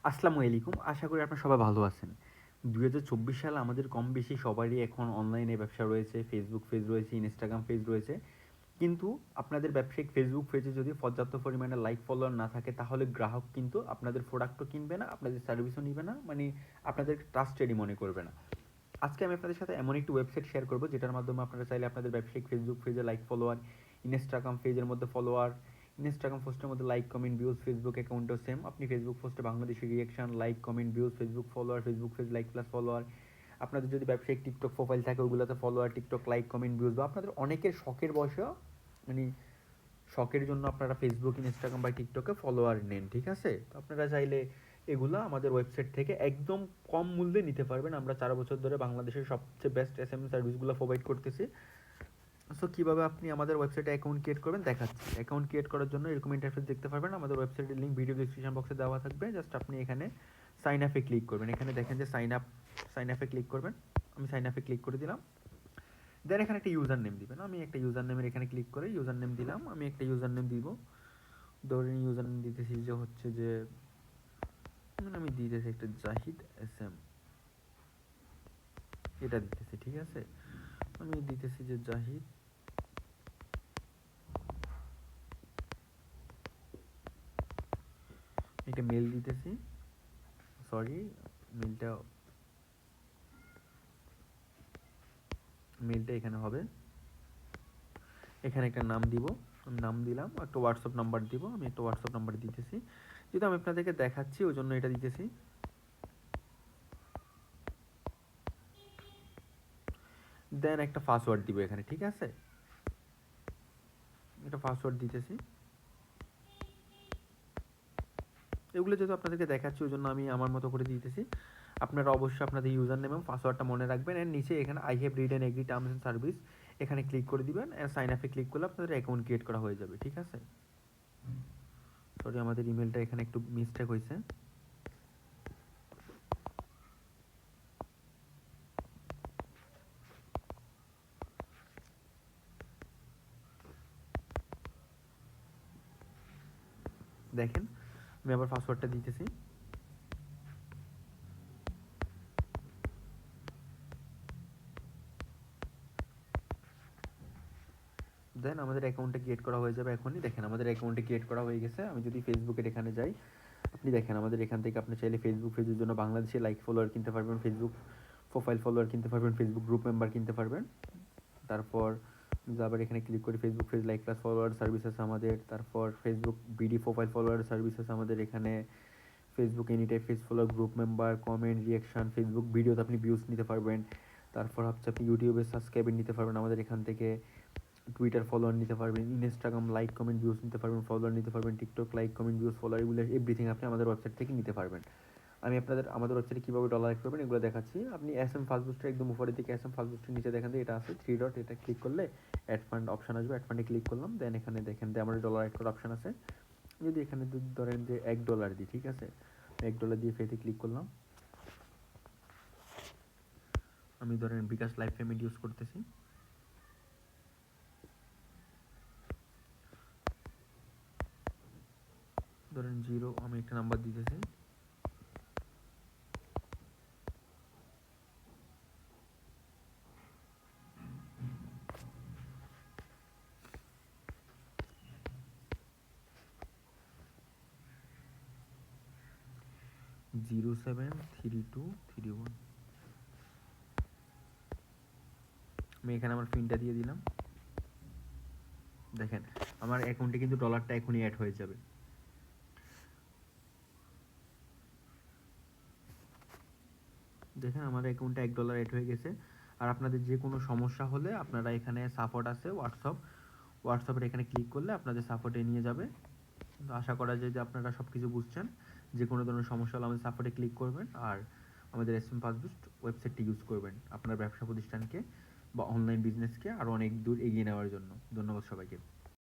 আসসালামু আলাইকুম। আশা করি আপনারা সবাই ভালো আছেন। ২০২৪ সালে আমাদের কম বেশি সবারই এখন অনলাইনে ব্যবসা রয়েছে। ফেসবুক পেজ রয়েছে, ইনস্টাগ্রাম পেজ রয়েছে। কিন্তু আপনাদের ব্যবসায়িক ফেসবুক পেজে যদি পর্যাপ্ত পরিমাণে লাইক ফলোয়ার না থাকে তাহলে গ্রাহক কিন্তু আপনাদের প্রোডাক্টও কিনবে না, আপনাদের সার্ভিসও নিবে না, মানে আপনাদের ট্রাস্টেডই মনে করবে না। আজকে আমি আপনাদের সাথে এমন একটি ওয়েবসাইট শেয়ার করব যেটার মাধ্যমে আপনারা চাইলে আপনাদের ব্যবসায়িক ফেসবুক পেজে লাইক ফলোয়ার, ইনস্টাগ্রাম পেজের মধ্যে ফলোয়ার, ইনস্টাগ্রাম পোস্টের মধ্যে লাইক কমেন্ট ভিউজ, ফেসবুক অ্যাকাউন্টেও সেম আপনি ফেসবুক পোস্টে Bangladeshi reaction, like comment views, Facebook follower, Facebook page like plus follower, আপনাদের যদি ব্যবসায়িক টিকটক প্রোফাইল থাকে ওগুলোতে follower, TikTok like comment views, বা আপনাদের অনেকের শখের বয়সেও মানে শখের জন্য আপনারা ফেসবুক, ইনস্টাগ্রাম বা টিকটকে ফলোয়ার নেন, ঠিক আছে? তো আপনারা চাইলে এগুলো আমাদের ওয়েবসাইট থেকে একদম কম মূল্যে নিতে পারবেন। আমরা 4 বছর ধরে বাংলাদেশের সবচেয়ে বেস্ট এসএমএস সার্ভিসগুলো প্রোভাইড করতেছি। সো কীভাবে আপনি আমাদের ওয়েবসাইটে অ্যাকাউন্ট ক্রিয়েট করবেন দেখাচ্ছি। অ্যাকাউন্ট ক্রিয়েট করার জন্য এরকম ইন্টারফেস দেখতে পারবেন। আমাদের ওয়েবসাইটের লিঙ্ক ভিডিও ডিসক্রিপশন বক্সে দেওয়া থাকবে। জাস্ট আপনি এখানে সাইন আপে ক্লিক করবেন। এখানে দেখেন যে সাইন আপে ক্লিক করবেন। আমি সাইন আপে ক্লিক করে দিলাম। দেন এখানে একটা ইউজার নেম দিবেন। আমি একটা ইউজার নেমের এখানে ক্লিক করে ইউজার নেম দিলাম। আমি একটা ইউজার নেম দিব। ধরেন ইউজার নেম দিতেছি যে হচ্ছে যে আমি দিতেছি একটা জাহিদ এস এম, এটা দিতেছি, ঠিক আছে? আমি দিতেছি যে জাহিদ, একটা মেল দিতেছি। সরি, মেলটা এখানে হবে। এখানে একটা নাম দিব, নাম দিলাম। একটা হোয়াটসঅ্যাপ নাম্বার দিব, আমি একটা হোয়াটসঅ্যাপ নাম্বার দিতেছি, যেহেতু আমি আপনাদেরকে দেখাচ্ছি ওই জন্য এটা দিতেছি। দেন একটা পাসওয়ার্ড দিব এখানে, ঠিক আছে? একটা পাসওয়ার্ড দিতেছি। এগুলো যেহেতু আপনাদেরকে দেখাচ্ছি ওই জন্য আমি আমার মতো করে দিতেছি। আপনারা অবশ্যই আপনাদের ইউজার নেম এবং পাসওয়ার্ডটা মনে রাখবেন। এর নিচে এখানে I have read and agri terms and service এখানে ক্লিক করে দিবেন। সাইন আপে ক্লিক করলে আপনাদের অ্যাকাউন্ট ক্রিয়েট করা হয়ে যাবে, ঠিক আছে? সরি, আমাদের ইমেলটা এখানে একটু মিস্টেক হয়েছে। দেখেন আমি আবার পাসওয়ার্ডটা দিতেছি। দেন আমাদের অ্যাকাউন্টটা ক্রিয়েট করা হয়ে যাবে এখনই। দেখেন আমাদের অ্যাকাউন্টে ক্রিয়েট করা হয়ে গেছে। আমি যদি ফেসবুকের এখানে যাই, আপনি দেখেন আমাদের এখান থেকে আপনি চাইলে ফেসবুক পেজের জন্য বাংলাদেশে লাইক ফলোয়ার কিনতে পারবেন, ফেসবুক প্রোফাইল ফলোয়ার কিনতে পারবেন, ফেসবুক গ্রুপ মেম্বার কিনতে পারবেন। তারপর আবার এখানে ক্লিক করি Facebook page like plus follower service আছে আমাদের। তারপর Facebook BD profile follower service আছে আমাদের এখানে। Facebook any type face follower, group member, comment, reaction, Facebook ভিডিওতে আপনি ভিউজ নিতে পারবেন। তারপর হচ্ছে আপনি ইউটিউবে সাবস্ক্রাইবার নিতে পারবেন আমাদের এখান থেকে। টুইটার ফলোয়ার নিতে পারবেন, ইনস্টাগ্রাম লাইক কমেন্ট ভিউজ নিতে পারবেন, ফলোয়ার নিতে পারবেন, TikTok like comment views follower, এগুলো এভরিথিং আপনি আমাদের ওয়েবসাইট থেকে নিতে পারবেন। আমি আপনাদের আমাদের ওয়েবসাইটে কীভাবে ডলার অ্যাড করবেন এগুলো দেখাচ্ছি। আপনি এস এম ফাস্ট বুস্টার একদম উপরের দিকে এস এম ফাস্ট বুস্টার নিচে দেখেন এটা আছে 3 ডট, এটা ক্লিক করলে অ্যাড ফান্ড অপশন আসবে। অ্যাড ফান্ডে ক্লিক করলাম। দেন এখানে দেখেন যে আমার ডলার অ্যাড করার অপশন আছে। যদি এখানে ধরেন যে $1 দিই, ঠিক আছে? $1 দিয়ে ফেতে ক্লিক করলাম। আমি ধরেন বিকাশ লাইভ পেমেন্ট ইউজ করতেছি। ধরেন 0, আমি একটা নাম্বার দিতেছি। জিরো 73231। আমি এখানে আমার পিনটা দিয়ে দিলাম। দেখেন আমার অ্যাকাউন্টে কিন্তু ডলারটা এখনই অ্যাড হয়ে যাবে। দেখেন আমার অ্যাকাউন্টে $1 অ্যাড হয়ে গেছে। আর আপনাদের যে কোনো সমস্যা হলে আপনারা এখানে সাপোর্ট আছে হোয়াটসঅ্যাপের এখানে ক্লিক করলে আপনাদের সাপোর্টে নিয়ে যাবে। তো আশা করা যায় যে আপনারা সব কিছু বুঝছেন। যে কোনো ধরনের সমস্যা হলে আমাদের সাপোর্টে ক্লিক করবেন। আর আমাদের এস এম ফাস্টবুস্ট ওয়েবসাইটটি ইউজ করবেন আপনার ব্যবসা প্রতিষ্ঠানকে বা অনলাইন বিজনেসকে আরও অনেক দূর এগিয়ে নেওয়ার জন্য। ধন্যবাদ সবাইকে।